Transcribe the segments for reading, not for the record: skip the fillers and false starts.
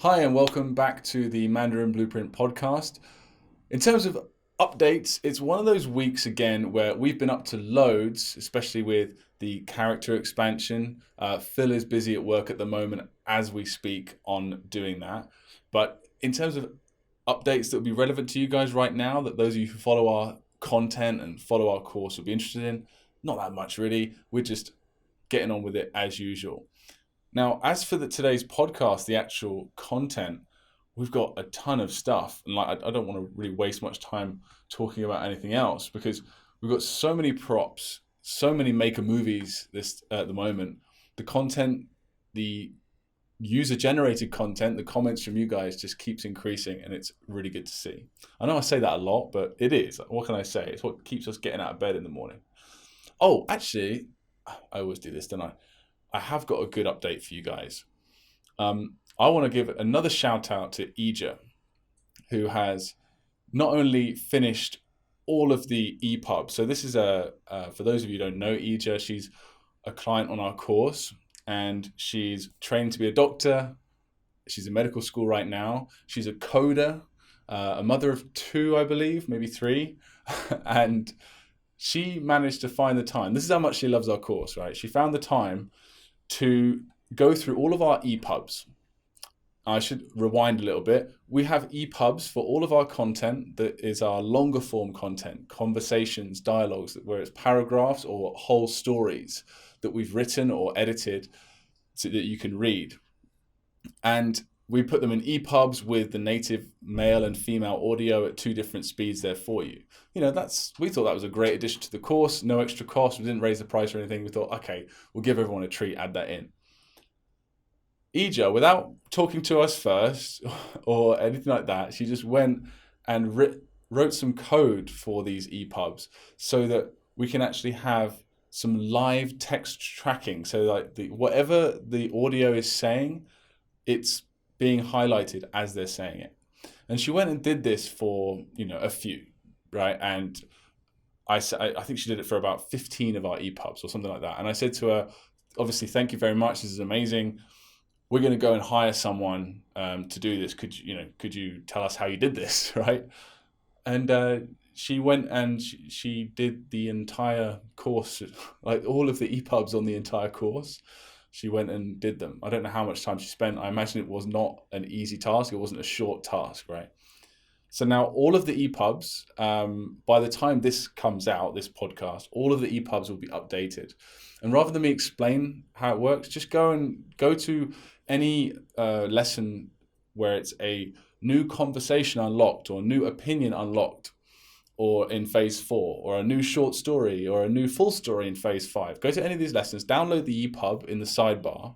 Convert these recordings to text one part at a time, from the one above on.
Hi, and welcome back to the Mandarin Blueprint podcast. In terms of updates, it's one of those weeks again where we've been up to loads, especially with the character expansion. Phil is busy at work at the moment as we speak on doing that. But in terms of updates that will be relevant to you guys right now, that those of you who follow our content and follow our course will be interested in, not that much really. We're just getting on with it as usual. Now, as for today's podcast, the actual content, we've got a ton of stuff, and I don't want to really waste much time talking about anything else because we've got so many props, so many maker movies this at the moment. The content, the user-generated content, the comments from you guys just keeps increasing, and it's really good to see. I know I say that a lot, but it is. What can I say? It's what keeps us getting out of bed in the morning. Oh, actually, I always do this, don't I? I have got a good update for you guys. I want to give another shout out to Ija, who has not only finished all of the EPUBs. So this is for those of you who don't know Ija, she's a client on our course, and she's trained to be a doctor. She's in medical school right now. She's a coder, a mother of two, I believe, maybe three, and she managed to find the time. This is how much she loves our course, right? She found the time to go through all of our EPUBs. I should rewind a little bit. We have EPUBs for all of our content that is our longer form content, conversations, dialogues, where it's paragraphs or whole stories that we've written or edited so that you can read. And we put them in EPUBs with the native male and female audio at two different speeds there for you. We thought that was a great addition to the course, no extra cost. We didn't raise the price or anything. We thought, okay, we'll give everyone a treat, add that in. Ija, without talking to us first or anything like that, she just went and wrote some code for these EPUBs so that we can actually have some live text tracking. So like whatever the audio is saying, it's being highlighted as they're saying it. And she went and did this for, a few, right? And I think she did it for about 15 of our EPUBs or something like that. And I said to her, obviously, thank you very much. This is amazing. We're going to go and hire someone to do this. Could you tell us how you did this, right? And she went and she did the entire course, like all of the EPUBs on the entire course. She went and did them. I don't know how much time she spent. I imagine it was not an easy task. It wasn't a short task, right? So now all of the EPUBs, by the time this comes out, this podcast, all of the EPUBs will be updated. And rather than me explain how it works, just go to any lesson where it's a new conversation unlocked or new opinion unlocked, or in phase 4, or a new short story, or a new full story in phase 5. Go to any of these lessons, download the EPUB in the sidebar,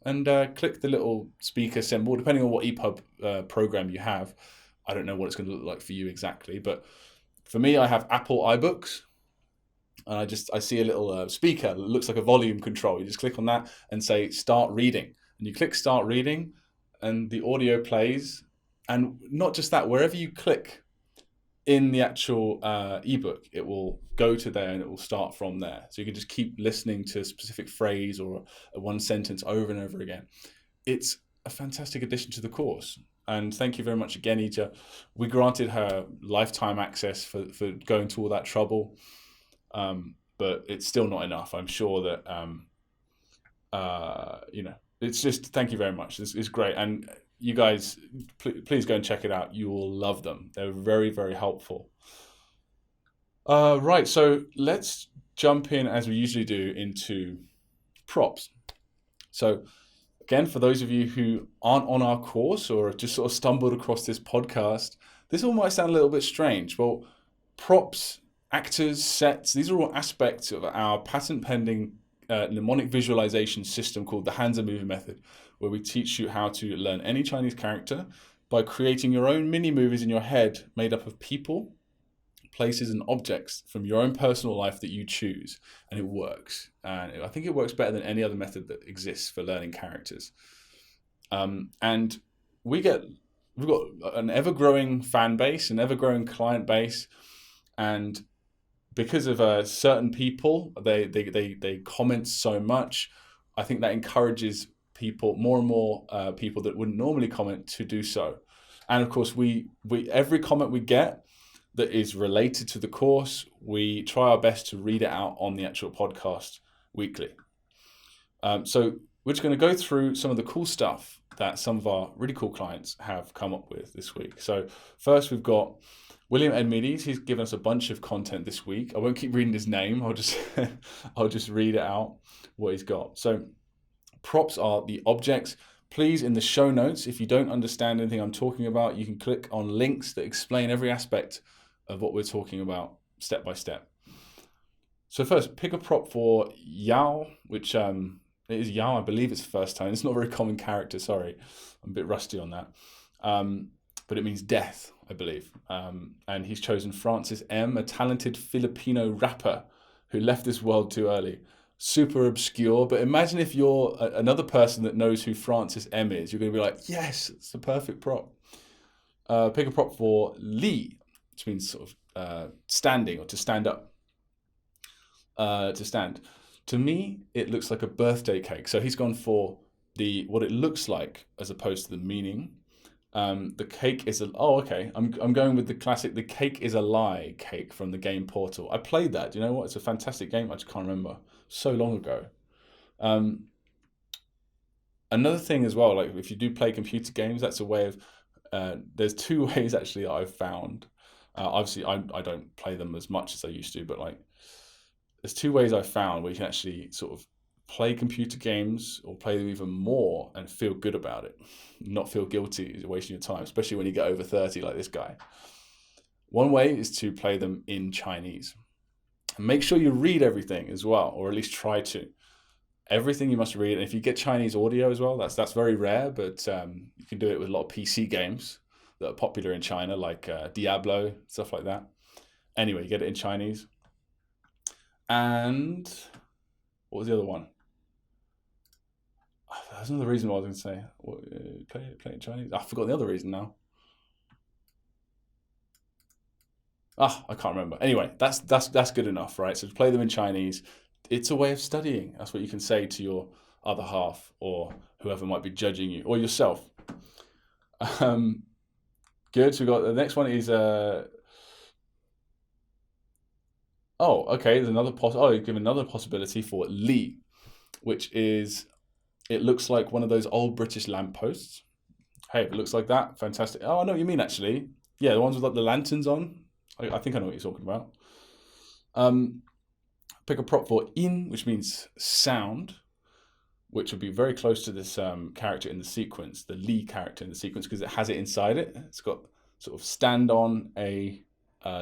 and click the little speaker symbol, depending on what EPUB program you have. I don't know what it's going to look like for you exactly, but for me, I have Apple iBooks, and I see a little speaker that looks like a volume control. You just click on that and say, start reading. And you click start reading, and the audio plays. And not just that, wherever you click in the actual ebook, it will go to there and it will start from there. So you can just keep listening to a specific phrase or one sentence over and over again. It's a fantastic addition to the course. And thank you very much again, Ija. We granted her lifetime access for going to all that trouble, but it's still not enough. I'm sure that, it's just, thank you very much. It's great. And you guys, please go and check it out. You will love them. They're very, very helpful. Right, so let's jump in, as we usually do, into props. So again, for those of you who aren't on our course or have just sort of stumbled across this podcast, this all might sound a little bit strange. Well, props, actors, sets, these are all aspects of our patent-pending mnemonic visualization system called the Hansa Movie Method, where we teach you how to learn any Chinese character by creating your own mini movies in your head made up of people, places, and objects from your own personal life that you choose. And it works. And I think it works better than any other method that exists for learning characters. And we've got an ever-growing fan base, an ever-growing client base, and because of certain people, they comment so much. I think that encourages people, more and more people that wouldn't normally comment to do so. And of course, we every comment we get that is related to the course, we try our best to read it out on the actual podcast weekly. So we're just going to go through some of the cool stuff that some of our really cool clients have come up with this week. So first we've got William EDMEADES. He's given us a bunch of content this week. I won't keep reading his name. I'll just read it out what he's got. So props are the objects. Please, in the show notes, if you don't understand anything I'm talking about, you can click on links that explain every aspect of what we're talking about step by step. So first, pick a prop for Yao, which it is Yao, I believe it's the first time. It's not a very common character, sorry. I'm a bit rusty on that. But it means death, I believe. And he's chosen FrancisM, a talented Filipino rapper who left this world too early. Super obscure, but imagine if you're another person that knows who FrancisM is. You're going to be like, yes, it's the perfect prop. Pick a prop for Li, which means sort of standing or to stand up. To stand. To me, it looks like a birthday cake. So he's gone for what it looks like as opposed to the meaning. The cake is I'm going with the classic. The cake is a lie cake from the game Portal. I played that. Do you know what? It's a fantastic game. I just can't remember. So long ago. Another thing as well, like if you do play computer games, that's a way of. There's two ways actually that I've found. Obviously, I don't play them as much as I used to, but like. There's two ways I found where you can actually sort of play computer games or play them even more and feel good about it. Not feel guilty you're wasting your time, especially when you get over 30 like this guy. One way is to play them in Chinese. And make sure you read everything as well, or at least try to. Everything you must read. And if you get Chinese audio as well, that's very rare, but you can do it with a lot of PC games that are popular in China, like Diablo, stuff like that. Anyway, you get it in Chinese. And what was the other one? That's another reason why I was going to say. Play in Chinese. I forgot the other reason now. I can't remember. Anyway, that's good enough, right? So to play them in Chinese, it's a way of studying. That's what you can say to your other half or whoever might be judging you or yourself. Good. So we got the next one is. There's another you give another possibility for Li, which is, it looks like one of those old British lampposts. Hey, it looks like that. Fantastic. Oh, I know what you mean, actually. Yeah, the ones with like the lanterns on. I think I know what you're talking about. Pick a prop for In, which means sound, which would be very close to this character in the sequence, the Li character in the sequence, because it has it inside it. It's got sort of stand on a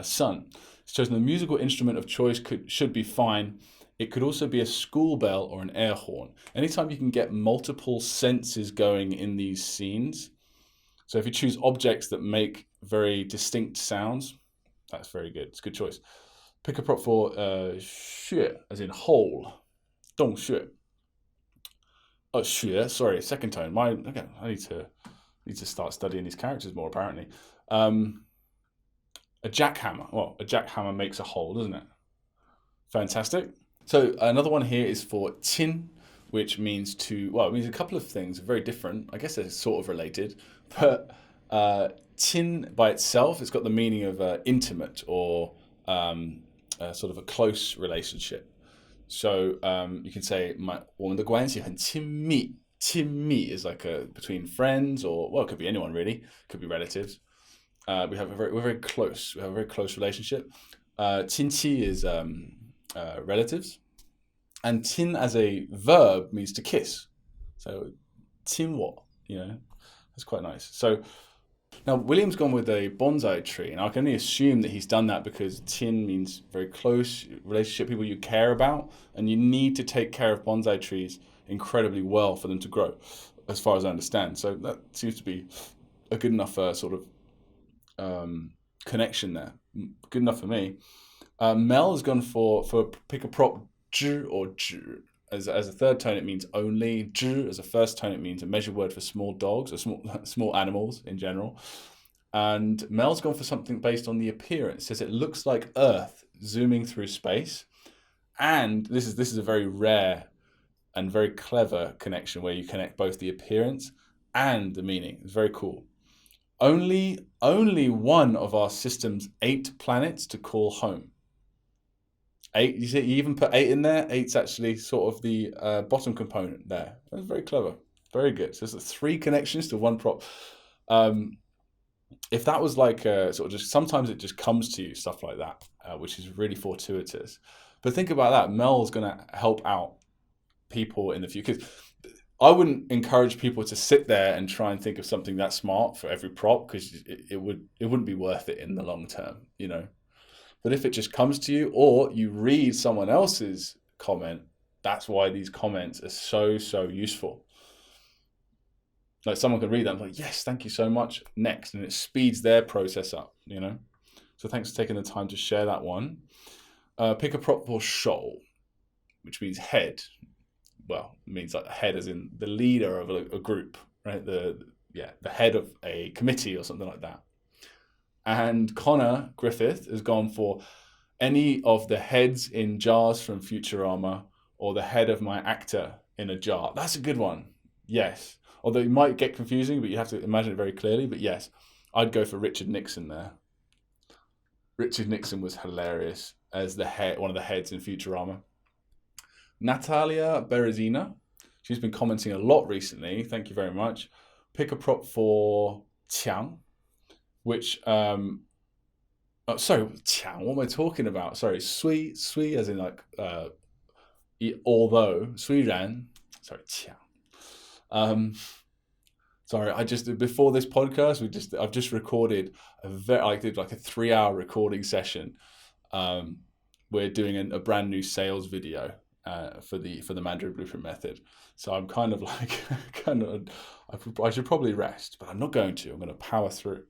sun. It's chosen the musical instrument of choice should be fine. It could also be a school bell or an air horn. Anytime you can get multiple senses going in these scenes. So if you choose objects that make very distinct sounds, that's very good. It's a good choice. Pick a prop for 穴, as in hole. 洞穴. Oh, 穴, sorry, second tone. I need to start studying these characters more, apparently. A jackhammer. Well, a jackhammer makes a hole, doesn't it? Fantastic. So another one here is for qin, which means it means a couple of things, very different. I guess they're sort of related. But qin by itself, it's got the meaning of intimate or sort of a close relationship. So you can say, 我们的关系很亲密. 亲密 is like between friends or, well, it could be anyone really. It could be relatives. We're very close. We have a very close relationship. 亲戚 is relatives, and 亲 as a verb means to kiss. So 亲我, that's quite nice. So now William's gone with a bonsai tree, and I can only assume that he's done that because 亲 means very close relationship, people you care about, and you need to take care of bonsai trees incredibly well for them to grow, as far as I understand. So that seems to be a good enough sort of connection there. Good enough for me. Mel has gone for pick a prop 知 or 只. As a third tone, it means only. 知 as a first tone, it means a measure word for small dogs or small animals in general. And Mel's gone for something based on the appearance. It says it looks like Earth zooming through space. And this is a very rare and very clever connection where you connect both the appearance and the meaning. It's very cool. Only one of our system's 8 planets to call home. 8, you see, you even put 8 in there. 8's actually sort of the bottom component there. That's very clever. Very good. So there's 3 connections to one prop. If that was like sort of just, sometimes it just comes to you, stuff like that, which is really fortuitous. But think about that. Mel's going to help out people in the future. Because I wouldn't encourage people to sit there and try and think of something that smart for every prop, because it wouldn't be worth it in the long term, you know. But if it just comes to you, or you read someone else's comment, that's why these comments are so useful. Like someone can read that and be like, yes, thank you so much, next, and it speeds their process up, you know. So thanks for taking the time to share that one. Pick a prop for shoal, which means head. Well, it means like head as in the leader of a group, right? The head of a committee or something like that. And Connor Griffith has gone for any of the heads in jars from Futurama, or the head of my actor in a jar. That's a good one. Yes. Although it might get confusing, but you have to imagine it very clearly. But yes, I'd go for Richard Nixon there. Richard Nixon was hilarious as the head, one of the heads in Futurama. NATALIA BEREZINA. She's been commenting a lot recently. Thank you very much. Pick a prop for Qiang, which Qiang, what am I talking about? Sorry, sui as in like although, sui ran. Sorry, Qiang. Sorry, I just, before this podcast, I've just recorded I did like a 3-hour recording session. We're doing a brand new sales video for the Mandarin Blueprint method. So I'm kind of like, I should probably rest, but I'm not going to. I'm going to power through.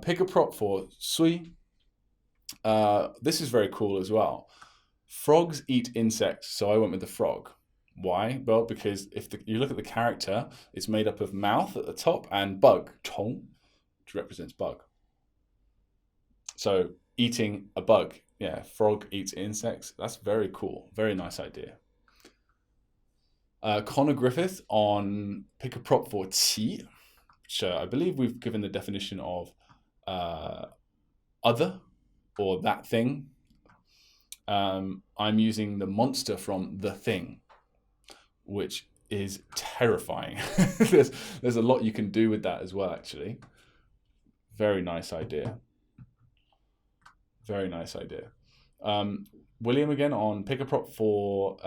Pick a prop for Sui. This is very cool as well. Frogs eat insects, so I went with the frog. Why? Well, because if you look at the character, it's made up of mouth at the top and bug, chong, which represents bug. So eating a bug. Yeah, frog eats insects. That's very cool. Very nice idea. Connor Griffith on pick a prop for qi, which I believe we've given the definition of other or that thing. I'm using the monster from The Thing, which is terrifying. There's a lot you can do with that as well, actually. Very nice idea. Very nice idea. William again on pick a prop for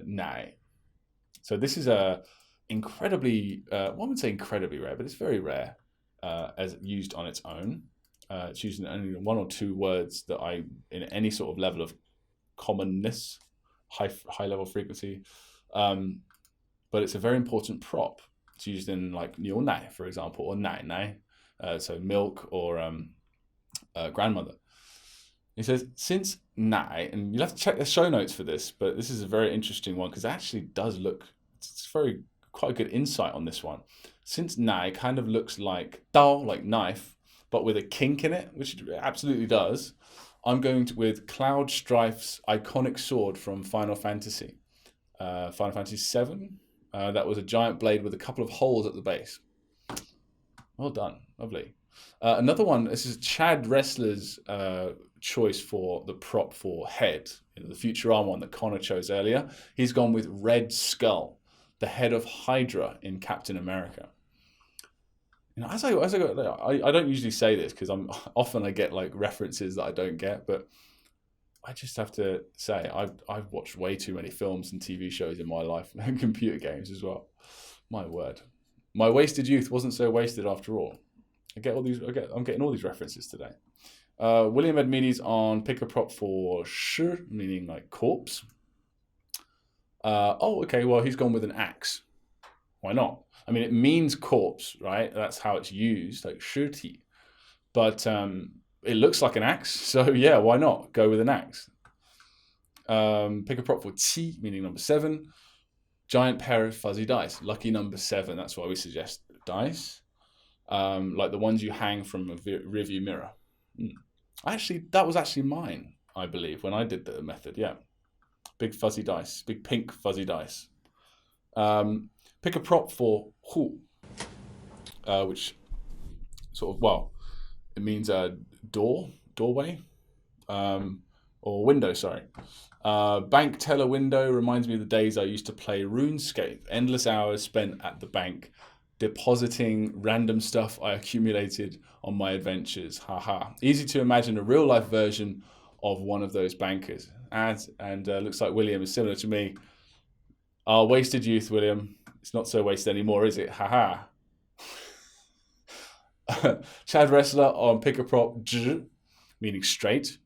Nai. So this is a incredibly, one would say incredibly rare, but it's very rare as used on its own. It's used in only 1 or 2 words that in any sort of level of commonness, high level frequency. But it's a very important prop. It's used in like 牛奶, for example, or 奶奶, so milk or grandmother. He says, since nai, and you'll have to check the show notes for this, but this is a very interesting one because it actually does look, it's quite a good insight on this one. Since nai kind of looks like dao, like knife, but with a kink in it, which it absolutely does, I'm going with Cloud Strife's iconic sword from Final Fantasy. Final Fantasy VII. That was a giant blade with a couple of holes at the base. Well done. Lovely. Another one, this is Chad Wrestler's choice for the prop for head. The Futurama one that Connor chose earlier. He's gone with Red Skull, the head of Hydra in Captain America. You know, as I go, I don't usually say this because I get like references that I don't get, but I just have to say I've watched way too many films and TV shows in my life, and computer games as well. My word, my wasted youth wasn't so wasted after all. I'm getting all these references today. William EDMEADES on pick a prop for sh, meaning like corpse. Okay, well he's gone with an axe. Why not? I mean, it means corpse, right? That's how it's used, like shirti. But it looks like an axe, so yeah, why not? Go with an axe. Pick a prop for qi, meaning number 7. Giant pair of fuzzy dice, lucky number 7. That's why we suggest dice, like the ones you hang from a rearview mirror. Actually, that was actually mine, I believe, when I did the method. Yeah. big fuzzy dice, big pink fuzzy dice. Pick a prop for hu, which sort of, well, it means doorway, or window, sorry. Bank teller window reminds me of the days I used to play RuneScape. Endless hours spent at the bank, depositing random stuff I accumulated on my adventures. Haha. Easy to imagine a real life version of one of those bankers. And looks like William is similar to me. Our wasted youth, William. It's not so wasted anymore, is it? Haha. Chad Wrestler on pick a prop, meaning straight.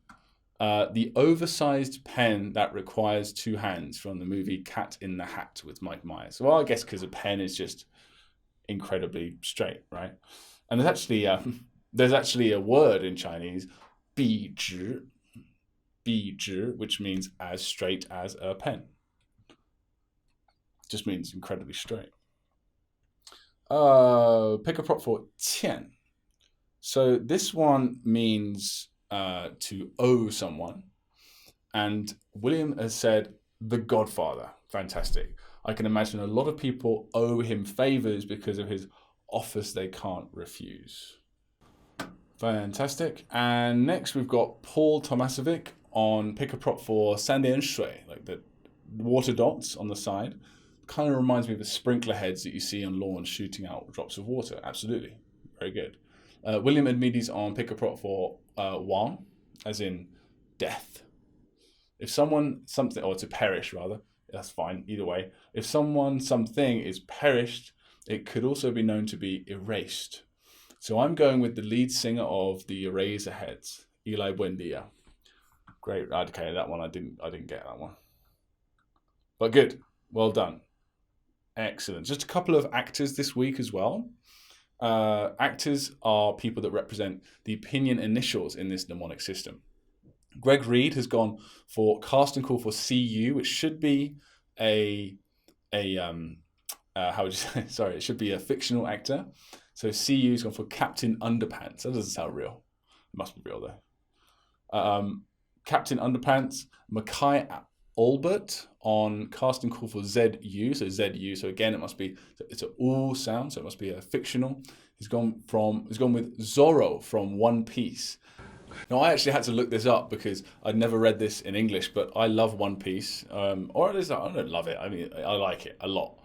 The oversized pen that requires two hands from the movie Cat in the Hat with Mike Myers. Well, I guess because a pen is just incredibly straight, right? And there's actually a word in Chinese, 笔直, which means as straight as a pen. Just means incredibly straight. Pick a prop for 欠. So this one means to owe someone. And William has said The Godfather. Fantastic. I can imagine a lot of people owe him favors because of his office they can't refuse. Fantastic. And next we've got Paul Tomasovic on pick a prop for 三点水, like the water dots on the side. Kind of reminds me of the sprinkler heads that you see on lawns shooting out drops of water. Absolutely. Very good. William EDMEADES on pick a prop for Wang, as in death. If someone, something, or to perish rather, that's fine, either way. If someone, something is perished, it could also be known to be erased. So I'm going with the lead singer of the Eraserheads, Eli Buendia. Great. Okay, that one I didn't get that one. But good. Well done. Excellent. Just a couple of actors this week as well. Actors are people that represent the pinyin initials in this mnemonic system. Greg Reed has gone for casting call for CU, which should be how would you say? Sorry, it should be a fictional actor. So CU's gone for Captain Underpants. That doesn't sound real. It must be real though. Captain Underpants, Mackay Albert on casting call for ZU. So ZU. So again, it's an U sound. So it must be a fictional. He's gone with Zorro from One Piece. Now, I actually had to look this up because I'd never read this in English, but I love One Piece. Or at least I don't love it. I mean, I like it a lot.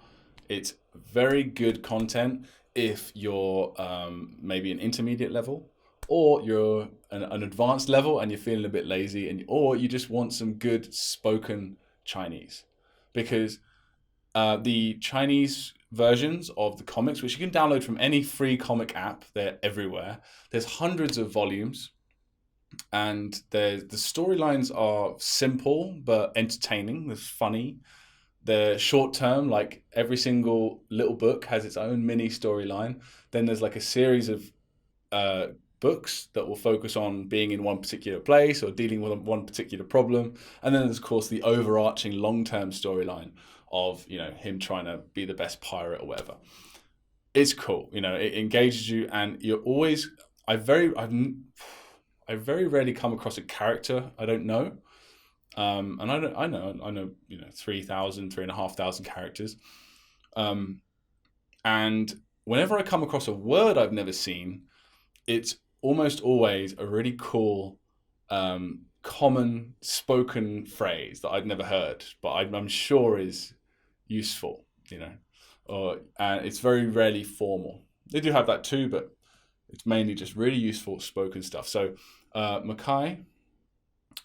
It's very good content if you're maybe an intermediate level, or you're an advanced level and you're feeling a bit lazy, or you just want some good spoken Chinese. Because the Chinese versions of the comics, which you can download from any free comic app, they're everywhere. There's hundreds of volumes. And the storylines are simple but entertaining. They're funny. They're short term, like every single little book has its own mini storyline. Then there's like a series of books that will focus on being in one particular place or dealing with one particular problem. And then there's, of course, the overarching long-term storyline of, him trying to be the best pirate or whatever. It's cool. It engages you, and you're always... I very rarely come across a character I don't know. And I know 3,500 characters. And whenever I come across a word I've never seen, it's almost always a really cool, common spoken phrase that I'd never heard, but I'm sure is useful, and it's very rarely formal. They do have that too, but it's mainly just really useful spoken stuff. So, Mackay,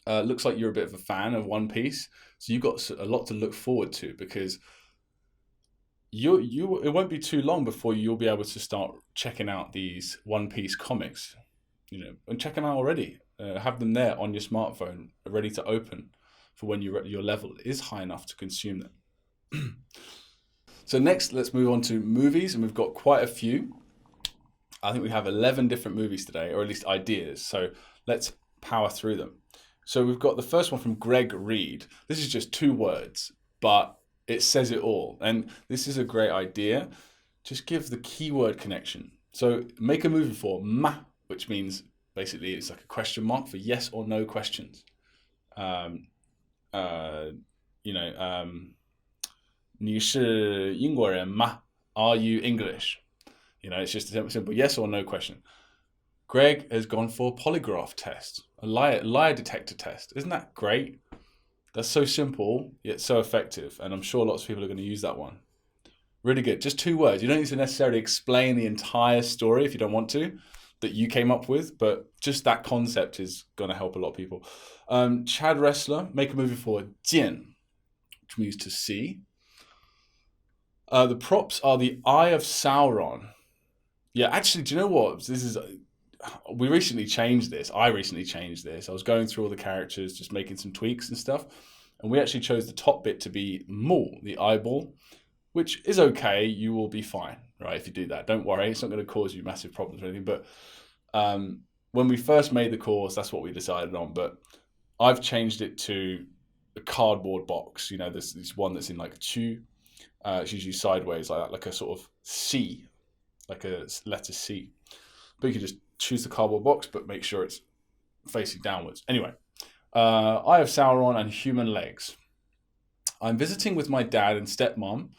looks like you're a bit of a fan of One Piece, so you've got a lot to look forward to, because it won't be too long before you'll be able to start checking out these One Piece comics, and check them out already. Have them there on your smartphone, ready to open for when your level is high enough to consume them. So next, let's move on to movies, and we've got quite a few. I think we have 11 different movies today, or at least ideas. So let's power through them. So we've got the first one from Greg Reed. This is just 2 words, but it says it all. And this is a great idea. Just give the keyword connection. So make a movie for ma, which means basically it's like a question mark for yes or no questions. you know, 你是英国人吗? Are you English? You know, it's just a simple yes or no question. Greg has gone for a polygraph test, a lie detector test. Isn't that great? That's so simple, yet so effective. And I'm sure lots of people are going to use that one. Really good. Just 2 words. You don't need to necessarily explain the entire story if you don't want to, that you came up with, but just that concept is going to help a lot of people. Chad Wrestler, make a movie for Jian, which means to see. The props are the Eye of Sauron. Yeah, actually, do you know what? We recently changed this. I recently changed this. I was going through all the characters, just making some tweaks and stuff. And we actually chose the top bit to be Mu, the eyeball, which is okay. You will be fine, right? If you do that, don't worry. It's not going to cause you massive problems or anything. But when we first made the course, that's what we decided on. But I've changed it to a cardboard box. You know, this one that's in like a chu. It's usually sideways like that, like a sort of C, like a letter C. But you can just choose the cardboard box, but make sure it's facing downwards. Anyway, Eye of Sauron and human legs. I'm visiting with my dad and stepmom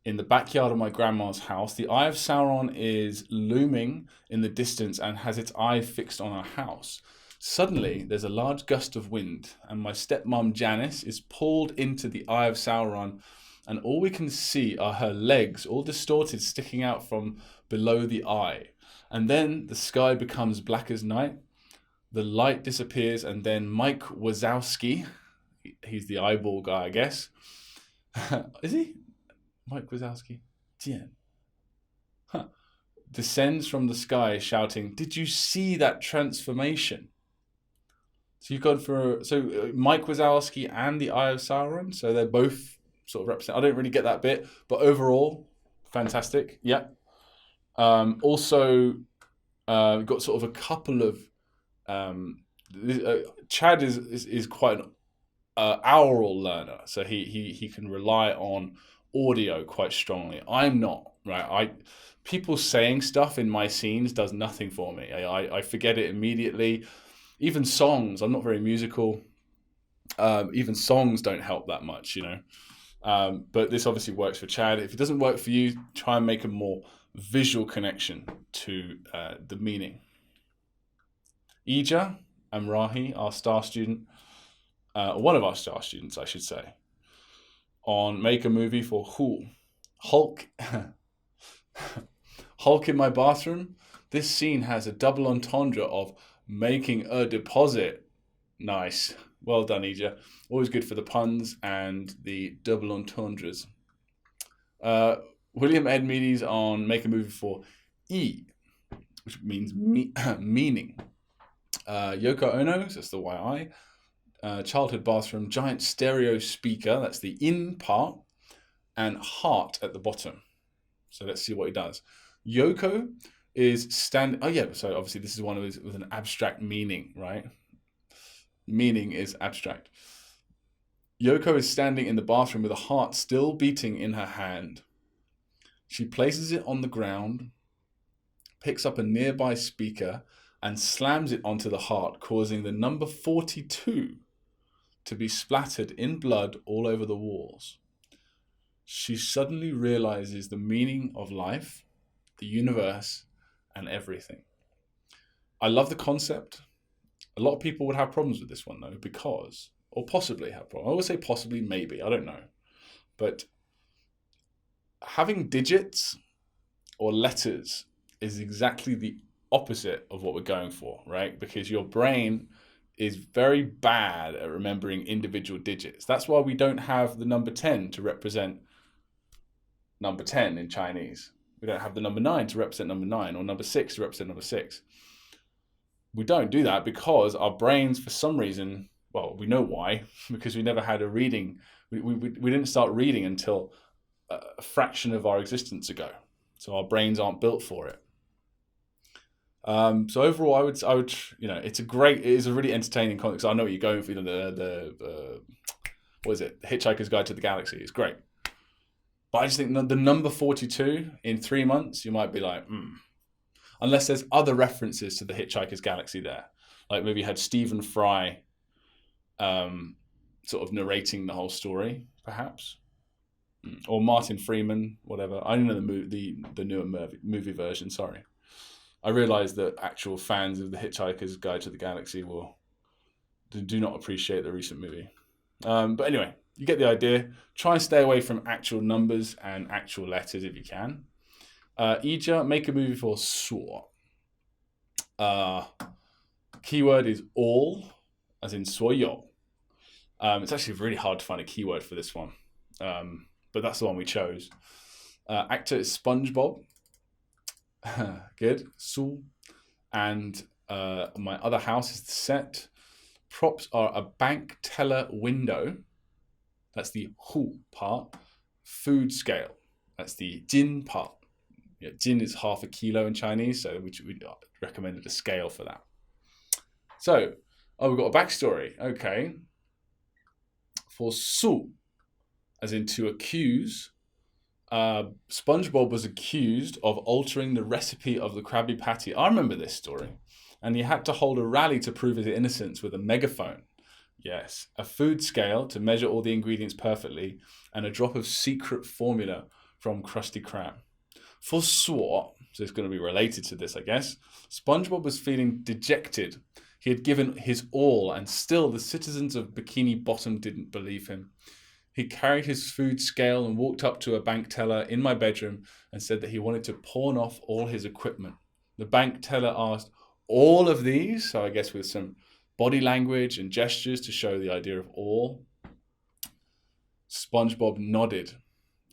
in the backyard of my grandma's house. The Eye of Sauron is looming in the distance and has its eye fixed on our house. Suddenly, there's a large gust of wind, and my stepmom Janice is pulled into the Eye of Sauron, and all we can see are her legs, all distorted, sticking out from below the eye. And then the sky becomes black as night. The light disappears, and then Mike Wazowski, he's the eyeball guy, I guess. Is he? Mike Wazowski? Jian. Huh. Descends from the sky shouting, "Did you see that transformation?" So you've gone for Mike Wazowski and the Eye of Sauron. So they're both sort of represent. I don't really get that bit, but overall, fantastic. Yeah. Also, we've got sort of a couple of. Chad is quite an aural learner, so he can rely on audio quite strongly. I'm not, right? People saying stuff in my scenes does nothing for me. I forget it immediately. Even songs, I'm not very musical. Even songs don't help that much, you know. But this obviously works for Chad. If it doesn't work for you, try and make a more visual connection to the meaning. Ija and Rahi, our star student, one of our star students, I should say, on Make a Movie for Who. Hulk. Hulk in my bathroom. This scene has a double entendre of making a deposit. Nice. Well done, Ija. Always good for the puns and the double entendres. William EDMEADES on Make a Movie for E, which means meaning. Yoko Ono, so that's the YI. Childhood bathroom, giant stereo speaker, that's the in part, and heart at the bottom. So let's see what he does. Yoko is standing. Oh yeah, so obviously this is one of his with an abstract meaning, right? Meaning is abstract. Yoko is standing in the bathroom with a heart still beating in her hand. She places it on the ground, picks up a nearby speaker, and slams it onto the heart, causing the number 42 to be splattered in blood all over the walls. She suddenly realizes the meaning of life, the universe, and everything. I love the concept. A lot of people would have problems with this one, though, because, or possibly have problems. I would say possibly, maybe, I don't know. But having digits or letters is exactly the opposite of what we're going for, right? Because your brain is very bad at remembering individual digits. That's why we don't have the number 10 to represent number 10 in Chinese. We don't have the number 9 to represent number 9, or number 6 to represent number 6. We don't do that because our brains, for some reason, well, we know why, because we never had a reading. We didn't start reading until a fraction of our existence ago. So our brains aren't built for it. So overall, I would, you know, it is a really entertaining concept. I know what you're going for. What is it? The Hitchhiker's Guide to the Galaxy. It's great. But I just think the number 42 in 3 months, you might be like, unless there's other references to the Hitchhiker's Galaxy there. Like maybe you had Stephen Fry sort of narrating the whole story, perhaps. Or Martin Freeman, whatever. I don't know the newer movie version, sorry. I realise that actual fans of The Hitchhiker's Guide to the Galaxy do not appreciate the recent movie. But anyway, you get the idea. Try and stay away from actual numbers and actual letters if you can. Ija, make a movie for suo. Keyword is all, as in soyo. It's actually really hard to find a keyword for this one, but that's the one we chose. Actor is SpongeBob. Good. Su. And my other house is the set. Props are a bank teller window. That's the hu part. Food scale. That's the jin part. Yeah, jin is half a kilo in Chinese, so we recommended a scale for that. So, we've got a backstory. Okay. For su, as in to accuse, SpongeBob was accused of altering the recipe of the Krabby Patty. I remember this story. And he had to hold a rally to prove his innocence with a megaphone. Yes, a food scale to measure all the ingredients perfectly, and a drop of secret formula from Krusty Krab. For suo, so it's going to be related to this, I guess, SpongeBob was feeling dejected. He had given his all, and still the citizens of Bikini Bottom didn't believe him. He carried his food scale and walked up to a bank teller in my bedroom and said that he wanted to pawn off all his equipment. The bank teller asked, all of these? So I guess with some body language and gestures to show the idea of all. SpongeBob nodded,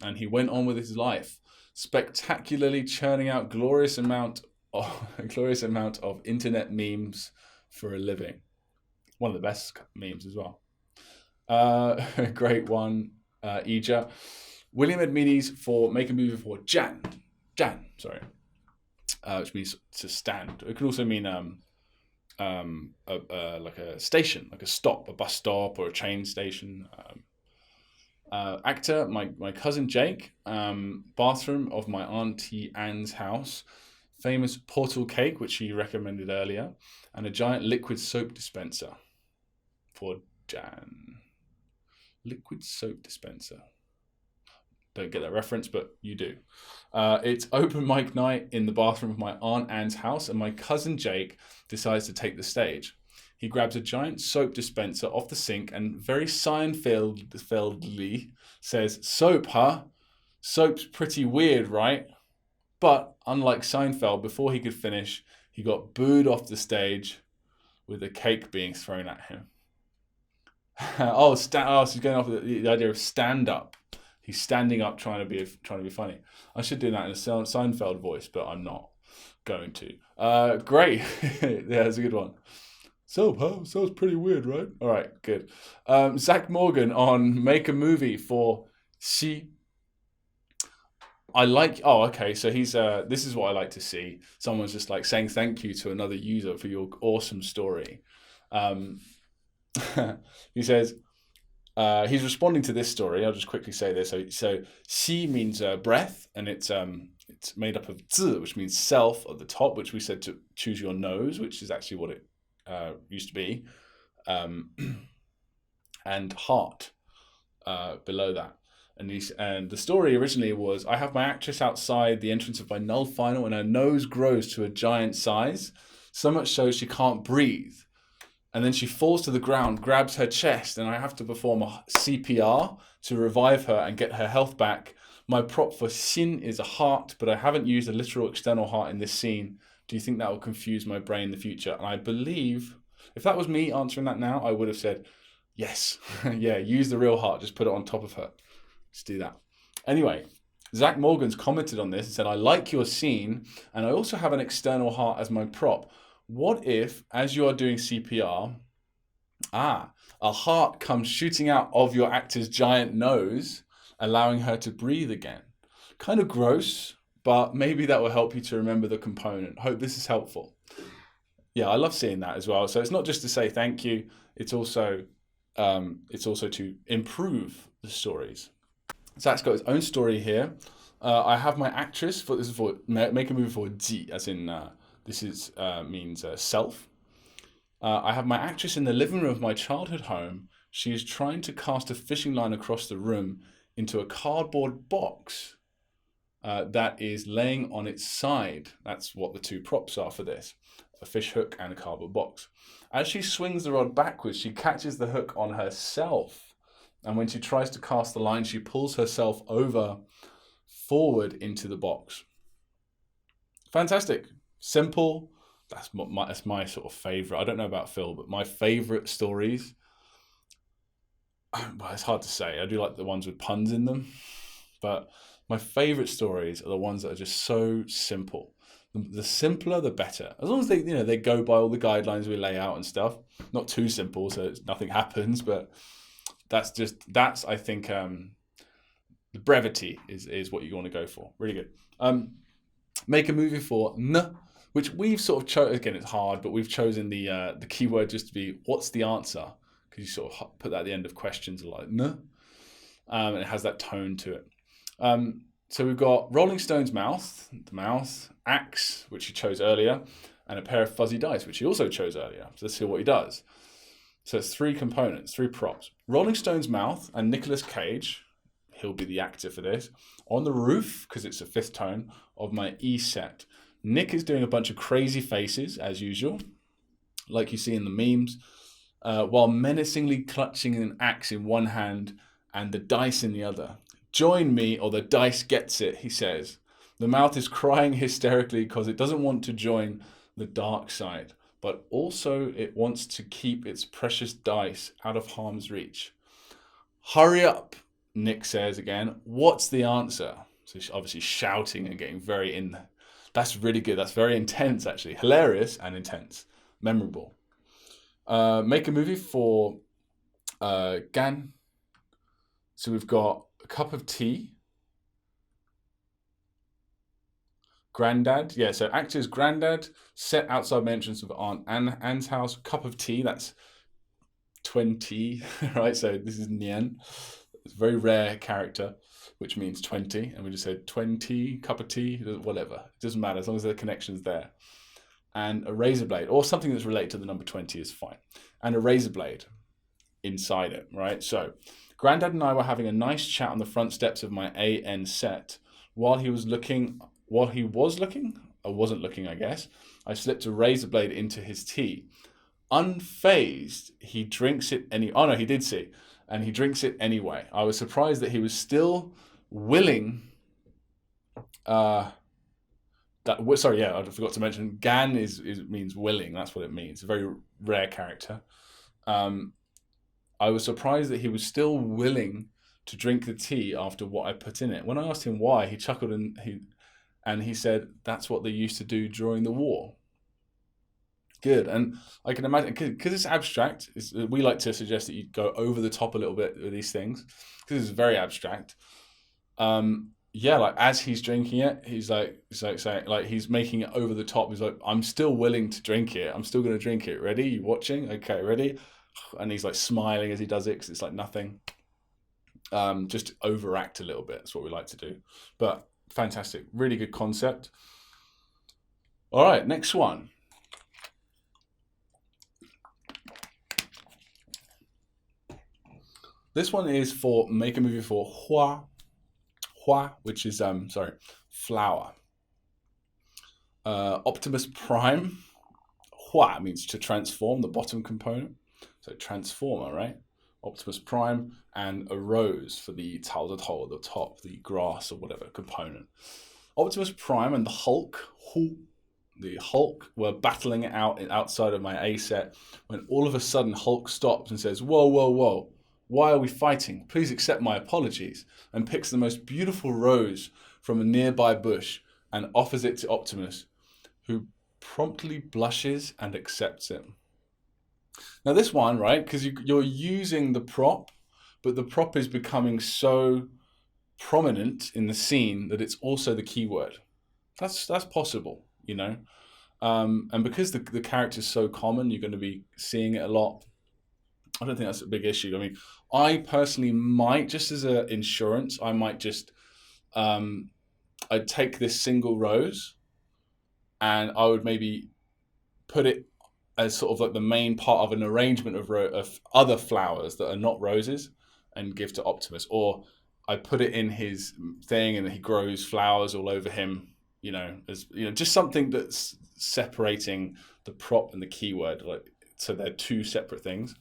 and he went on with his life, spectacularly churning out glorious amount of internet memes for a living. One of the best memes as well. Great one, Ija. William Edmeades for make a movie for Jan, which means to stand. It could also mean like a station, like a stop, a bus stop or a train station. Actor, my cousin Jake. Bathroom of my auntie Anne's house. Famous portal cake, which he recommended earlier, and a giant liquid soap dispenser for Jan. Liquid soap dispenser. Don't get that reference, but you do. It's open mic night in the bathroom of my Aunt Anne's house, and my cousin Jake decides to take the stage. He grabs a giant soap dispenser off the sink and very Seinfeldly says, "Soap, huh? Soap's pretty weird, right?" But unlike Seinfeld, before he could finish, he got booed off the stage with a cake being thrown at him. So he's going off the idea of stand up. He's standing up trying to be funny. I should do that in a Seinfeld voice, but I'm not going to. Great. Yeah, that's a good one. Soap, huh? Soap's pretty weird, right? All right, good. Zach Morgan on make a movie for Xi. So he's this is what I like to see. Someone's just like saying thank you to another user for your awesome story. He says he's responding to this story. I'll just quickly say this. So Xi means breath, and it's made up of zi, which means self at the top, which we said to choose your nose, which is actually what it used to be, and heart below that. And the story originally was, I have my actress outside the entrance of my null final, and her nose grows to a giant size, so much so she can't breathe. And then she falls to the ground, grabs her chest, and I have to perform a CPR to revive her and get her health back. My prop for Xin is a heart, but I haven't used a literal external heart in this scene. Do you think that will confuse my brain in the future? And I believe, if that was me answering that now, I would have said, yes. Yeah, use the real heart, just put it on top of her. Let's do that. Anyway, Zach Morgan's commented on this and said, I like your scene, and I also have an external heart as my prop. What if, as you are doing CPR, a heart comes shooting out of your actor's giant nose, allowing her to breathe again? Kind of gross, but maybe that will help you to remember the component. Hope this is helpful. Yeah, I love seeing that as well. So it's not just to say thank you, it's also to improve the stories. Zach's got his own story here. I have my actress this is for make a movie for Ji, as in this is means self. I have my actress in the living room of my childhood home. She is trying to cast a fishing line across the room into a cardboard box that is laying on its side. That's what the two props are for this, a fish hook and a cardboard box. As she swings the rod backwards, she catches the hook on herself. And when she tries to cast the line, she pulls herself over forward into the box. Fantastic. Simple. That's my sort of favorite. I don't know about Phil, but my favorite stories, well, it's hard to say. I do like the ones with puns in them, but my favorite stories are the ones that are just so simple. The simpler, the better. As long as they go by all the guidelines we lay out and stuff. Not too simple, so nothing happens. But that's I think the brevity is what you want to go for. Really good. Make a movie for N, which we've sort of chosen. Again, it's hard, but we've chosen the keyword just to be what's the answer, because you sort of put that at the end of questions like N, and it has that tone to it. So we've got Rolling Stone's mouth, the mouth, axe, which he chose earlier, and a pair of fuzzy dice, which he also chose earlier. So let's see what he does. So it's 3 components, 3 props. Rolling Stone's mouth and Nicolas Cage, he'll be the actor for this, on the roof, because it's a 5th tone, of my E set. Nick is doing a bunch of crazy faces, as usual, like you see in the memes, while menacingly clutching an axe in one hand and the dice in the other. Join me or the dice gets it, he says. The mouth is crying hysterically because it doesn't want to join the dark side, but also it wants to keep its precious dice out of harm's reach. Hurry up, Nick says again. What's the answer? So she's obviously shouting and getting very in. That's really good. That's very intense, actually. Hilarious and intense. Memorable. Make a movie for Gan. So we've got a cup of tea. Granddad. Yeah, so actor's granddad, set outside my entrance of Aunt Anne's house. Cup of tea, that's 20, right? So this is Nian. It's a very rare character, which means 20. And we just said 20, cup of tea, whatever. It doesn't matter, as long as the connection's there. And a razor blade, or something that's related to the number 20 is fine. And a razor blade inside it, right? So Granddad and I were having a nice chat on the front steps of my AN set. While he wasn't looking, I guess, I slipped a razor blade into his tea. Unfazed, he drinks it he did see. And he drinks it anyway. I was surprised that he was still willing. I forgot to mention, Gan means willing. That's what it means. It's a very rare character. I was surprised that he was still willing to drink the tea after what I put in it. When I asked him why, he chuckled and he said that's what they used to do during the war. Good, and I can imagine, because it's abstract, we like to suggest that you go over the top a little bit with these things, because it's very abstract. Like as he's drinking it, he's saying, like he's making it over the top. He's like, I'm still willing to drink it. I'm still going to drink it. Ready? You watching? Okay, ready? And he's like smiling as he does it, because it's like nothing. Just overact a little bit. That's what we like to do. But fantastic. Really good concept. All right, next one. This one is for make a movie for Hua, which is flower. Optimus Prime. Hua means to transform, the bottom component. So transformer, right? Optimus Prime, and a rose for the Cao at the top, the grass or whatever component. Optimus Prime and the Hulk, were battling it out outside of my A set when all of a sudden Hulk stops and says, "Whoa, whoa, whoa. Why are we fighting? Please accept my apologies," and picks the most beautiful rose from a nearby bush and offers it to Optimus, who promptly blushes and accepts it. Now this one, right, because you're using the prop, but the prop is becoming so prominent in the scene that it's also the keyword. That's possible, you know? And because the character is so common, you're going to be seeing it a lot. I don't think that's a big issue. I mean, I personally might, just as an insurance, I might just, I'd take this single rose and I would maybe put it as sort of like the main part of an arrangement of other flowers that are not roses and give to Optimus. Or I put it in his thing and he grows flowers all over him, as just something that's separating the prop and the keyword, like, so they're two separate things.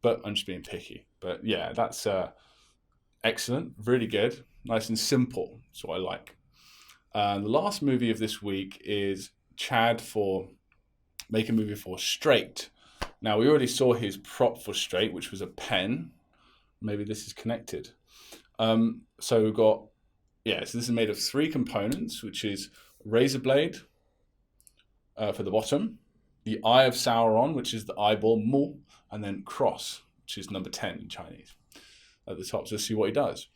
But I'm just being picky. But yeah, that's excellent, really good, nice and simple. That's what I like. The last movie of this week is Chad for Make a Movie for Straight. Now, we already saw his prop for Straight, which was a pen. Maybe this is connected. So we've got, so this is made of 3 components, which is razor blade for the bottom, the Eye of Sauron, which is the eyeball, mu, and then cross, which is number 10 in Chinese at the top. So let's see what he does.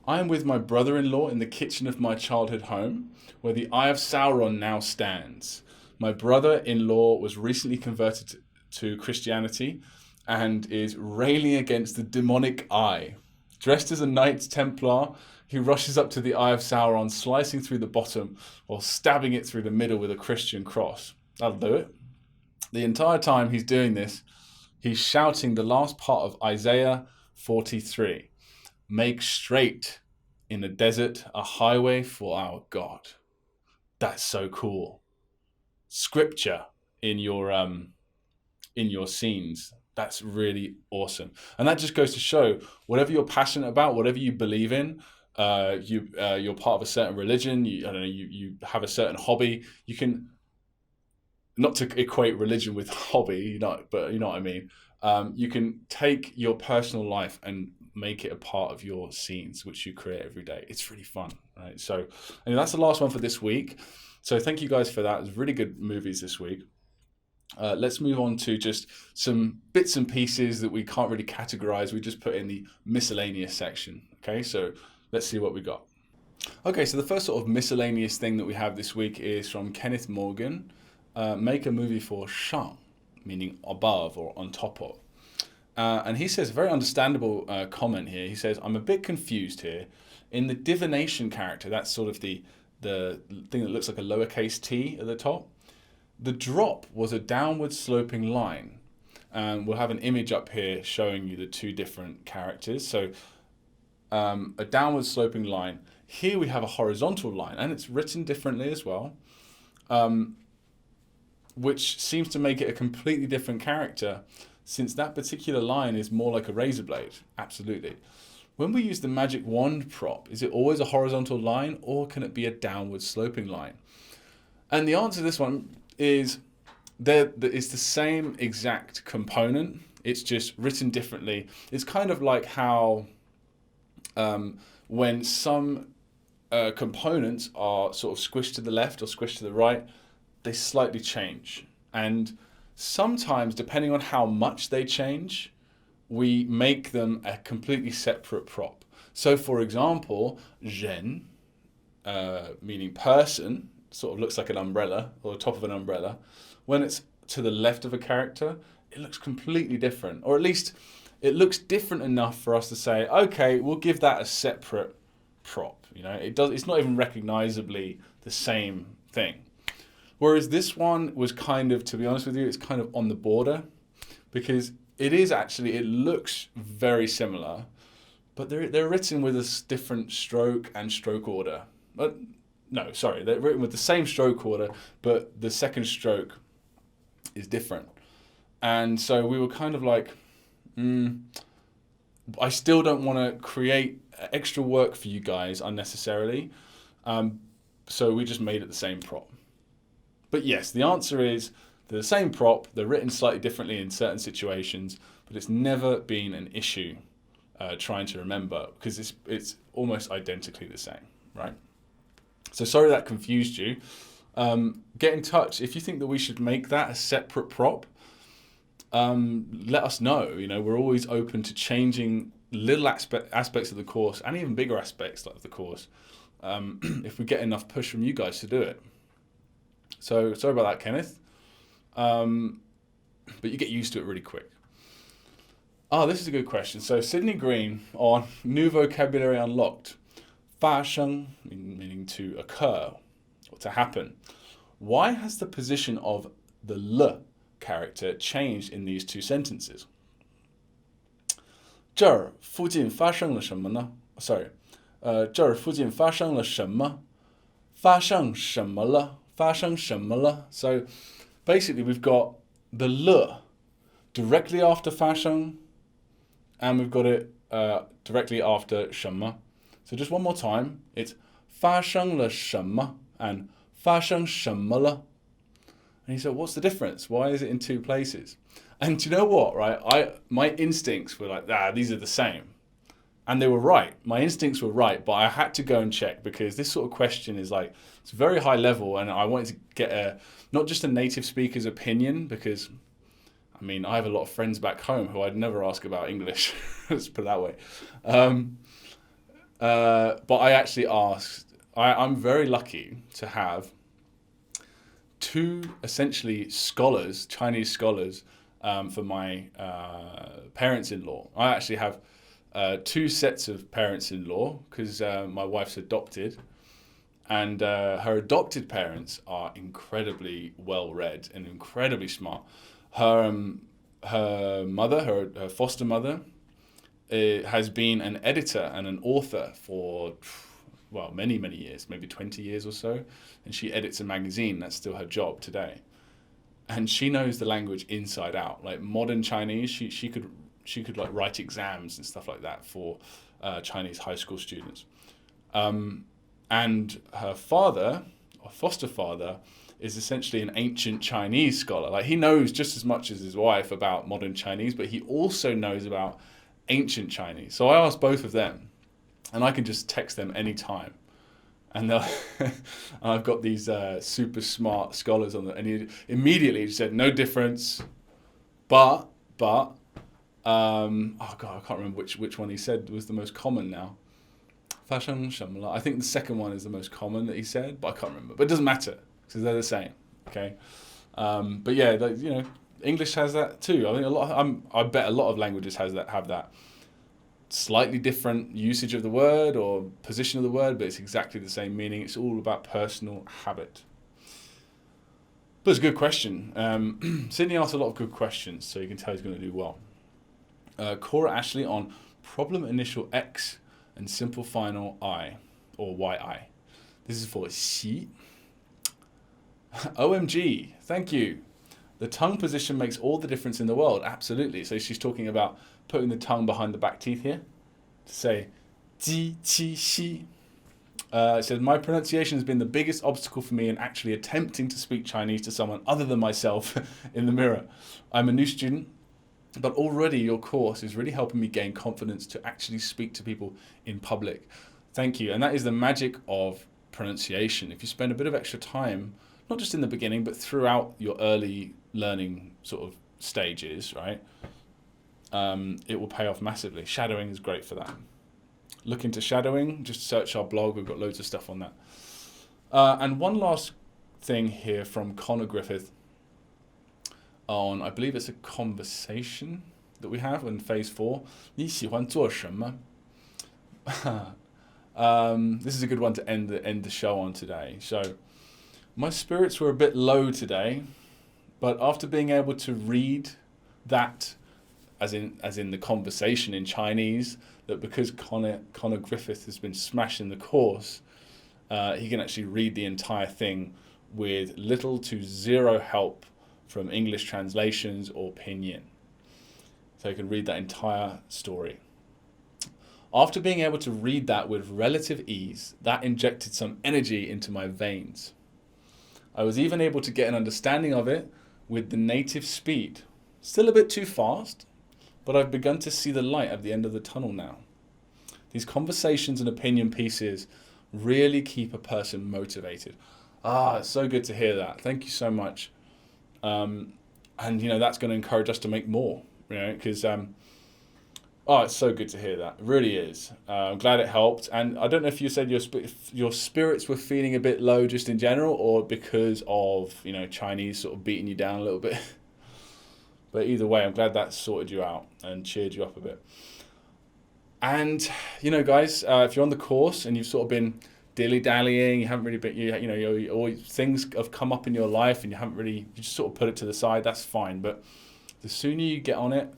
I am with my brother-in-law in the kitchen of my childhood home, where the Eye of Sauron now stands. My brother-in-law was recently converted to Christianity and is railing against the demonic eye. Dressed as a Knight Templar, he rushes up to the Eye of Sauron, slicing through the bottom while stabbing it through the middle with a Christian cross. That'll do it. The entire time he's doing this, he's shouting the last part of Isaiah 43. Make straight in the desert a highway for our God. That's so cool. Scripture in your scenes. That's really awesome. And that just goes to show, whatever you're passionate about, whatever you believe in, you're part of a certain religion, you have a certain hobby. You can, not to equate religion with hobby, but you know what I mean. You can take your personal life and make it a part of your scenes, which you create every day. It's really fun, right? So, that's the last one for this week. So thank you guys for that. It was really good movies this week. Let's move on to just some bits and pieces that we can't really categorize. We just put in the miscellaneous section. Okay, so let's see what we got. Okay, so the first sort of miscellaneous thing that we have this week is from Kenneth Morgan. Make a movie for Shang, meaning above or on top of. And he says, a very understandable comment here. He says, I'm a bit confused here. In the divination character, that's sort of the thing that looks like a lowercase t at the top. The drop was a downward sloping line. And we'll have an image up here showing you the 2 different characters. So a downward sloping line. Here we have a horizontal line, and it's written differently as well, which seems to make it a completely different character, since that particular line is more like a razor blade. Absolutely. When we use the magic wand prop, is it always a horizontal line, or can it be a downward sloping line? And the answer to this one is it's the same exact component. It's just written differently. It's kind of like how when some components are sort of squished to the left or squished to the right, they slightly change. And sometimes, depending on how much they change, we make them a completely separate prop. So for example, Zhen, meaning person, sort of looks like an umbrella or the top of an umbrella. When it's to the left of a character, it looks completely different, or at least it looks different enough for us to say, okay, we'll give that a separate prop. It's not even recognizably the same thing. Whereas this one was kind of, to be honest with you, it's kind of on the border, because it looks very similar, but they're written with a different stroke and stroke order. But no, sorry, they're written with the same stroke order, but the second stroke is different. And so we were kind of like, I still don't want to create extra work for you guys unnecessarily. So we just made it the same prop. But yes, the answer is they're the same prop. They're written slightly differently in certain situations, but it's never been an issue trying to remember, because it's almost identically the same, right? So sorry that confused you. Get in touch if you think that we should make that a separate prop. Let us know. We're always open to changing little aspects of the course, and even bigger aspects of the course, if we get enough push from you guys to do it. So sorry about that, Kenneth. But you get used to it really quick. This is a good question. So Sydney Green on New Vocabulary Unlocked. 发生, meaning to occur or to happen. Why has the position of the l character changed in these two sentences. 这儿附近发生了什么呢？ Sorry, 这儿附近发生了什么？发生什么了？发生什么了？ So basically we've got the le directly after 发生, and we've got it directly after 什么. So just one more time, it's 发生了什么 and 发生什么了. And he said, what's the difference? Why is it in two places? And do you know what, right? My instincts were like, these are the same. And they were right. My instincts were right, but I had to go and check because this sort of question is like, it's very high level, and I wanted to get not just a native speaker's opinion, because I mean, I have a lot of friends back home who I'd never ask about English, let's put it that way. But I actually asked, I'm very lucky to have two essentially scholars, Chinese scholars, for my parents-in-law. I actually have two sets of parents-in-law because my wife's adopted, and her adopted parents are incredibly well-read and incredibly smart. Her mother, her foster mother, has been an editor and an author for, well, many, many years, maybe 20 years or so. And she edits a magazine. That's still her job today. And she knows the language inside out. Like modern Chinese, she could like write exams and stuff like that for Chinese high school students. And her father, or foster father, is essentially an ancient Chinese scholar. Like he knows just as much as his wife about modern Chinese, but he also knows about ancient Chinese. So I asked both of them, and I can just text them anytime. And I've got these super smart scholars on the, and he immediately said, no difference, but, oh God, I can't remember which one he said was the most common now. I think the second one is the most common that he said, but I can't remember. But it doesn't matter, because they're the same, okay? But yeah, you know, English has that too. I think I bet a lot of languages have that slightly different usage of the word or position of the word, but it's exactly the same meaning. It's all about personal habit. But it's a good question. Sydney asked a lot of good questions, so you can tell he's going to do well. Cora Ashley on problem initial X and simple final I, or YI. This is for Xi. OMG, thank you. The tongue position makes all the difference in the world. Absolutely. So she's talking about putting the tongue behind the back teeth here to say ji, qi, xi. It says, my pronunciation has been the biggest obstacle for me in actually attempting to speak Chinese to someone other than myself in the mirror. I'm a new student, but already your course is really helping me gain confidence to actually speak to people in public. Thank you. And that is the magic of pronunciation. If you spend a bit of extra time, not just in the beginning, but throughout your early learning sort of stages, right? It will pay off massively. Shadowing is great for that. Look into shadowing, just search our blog. We've got loads of stuff on that. And one last thing here from Connor Griffith on, I believe it's a conversation that we have in phase 4. 你喜欢做什么? This is a good one to end the show on today. So, my spirits were a bit low today, but after being able to read that, as in the conversation in Chinese, that because Connor Griffith has been smashing the course, he can actually read the entire thing with little to zero help from English translations or pinyin. So he can read that entire story. After being able to read that with relative ease, that injected some energy into my veins. I was even able to get an understanding of it with the native speed. Still a bit too fast, but I've begun to see the light at the end of the tunnel now. These conversations and opinion pieces really keep a person motivated. It's so good to hear that. Thank you so much. And you know, that's going to encourage us to make more, you know, because it's so good to hear that. It really is. I'm glad it helped. And I don't know if you said your spirits were feeling a bit low just in general, or because of, you know, Chinese sort of beating you down a little bit. But either way, I'm glad that sorted you out and cheered you up a bit. And, you know, guys, if you're on the course and you've sort of been dilly-dallying, you haven't really been, you always, things have come up in your life and you just sort of put it to the side, that's fine. But the sooner you get on it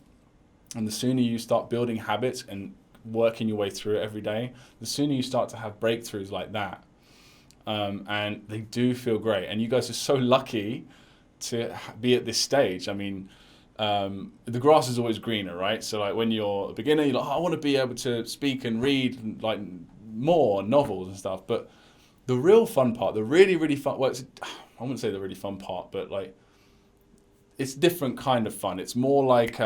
and the sooner you start building habits and working your way through it every day, the sooner you start to have breakthroughs like that. And they do feel great. And you guys are so lucky to be at this stage. I mean, the grass is always greener, right? So like when you're a beginner, you're like, oh, I want to be able to speak and read like more novels and stuff. But the real fun part, the really, really fun, well, I wouldn't say the really fun part, but like it's different kind of fun. It's more like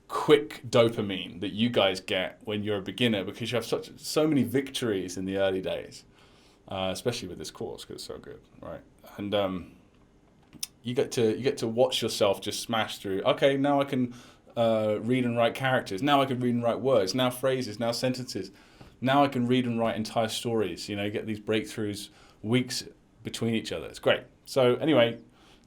quick dopamine that you guys get when you're a beginner, because you have so many victories in the early days, especially with this course because it's so good, right? And you get to watch yourself just smash through. Okay, now I can read and write characters. Now I can read and write words. Now phrases. Now sentences. Now I can read and write entire stories. You get these breakthroughs weeks between each other. It's great. So anyway,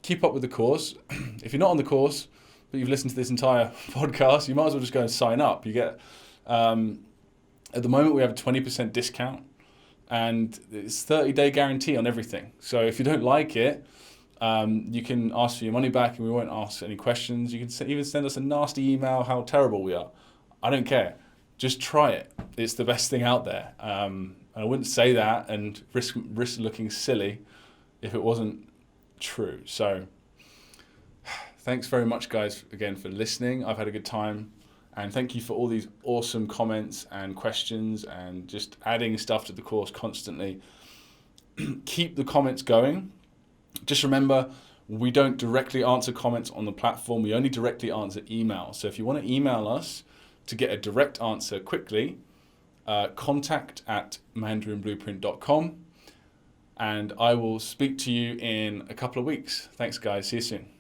keep up with the course. If you're not on the course, but you've listened to this entire podcast, you might as well just go and sign up. You get, at the moment we have a 20% discount, and it's 30-day guarantee on everything. So if you don't like it, you can ask for your money back and we won't ask any questions. You can even send us a nasty email how terrible we are. I don't care. Just try it. It's the best thing out there. And I wouldn't say that and risk looking silly if it wasn't true. So thanks very much, guys, again for listening. I've had a good time. And thank you for all these awesome comments and questions and just adding stuff to the course constantly. Keep the comments going. Just remember, we don't directly answer comments on the platform. We only directly answer emails. So if you want to email us to get a direct answer quickly, contact@mandarinblueprint.com. And I will speak to you in a couple of weeks. Thanks, guys. See you soon.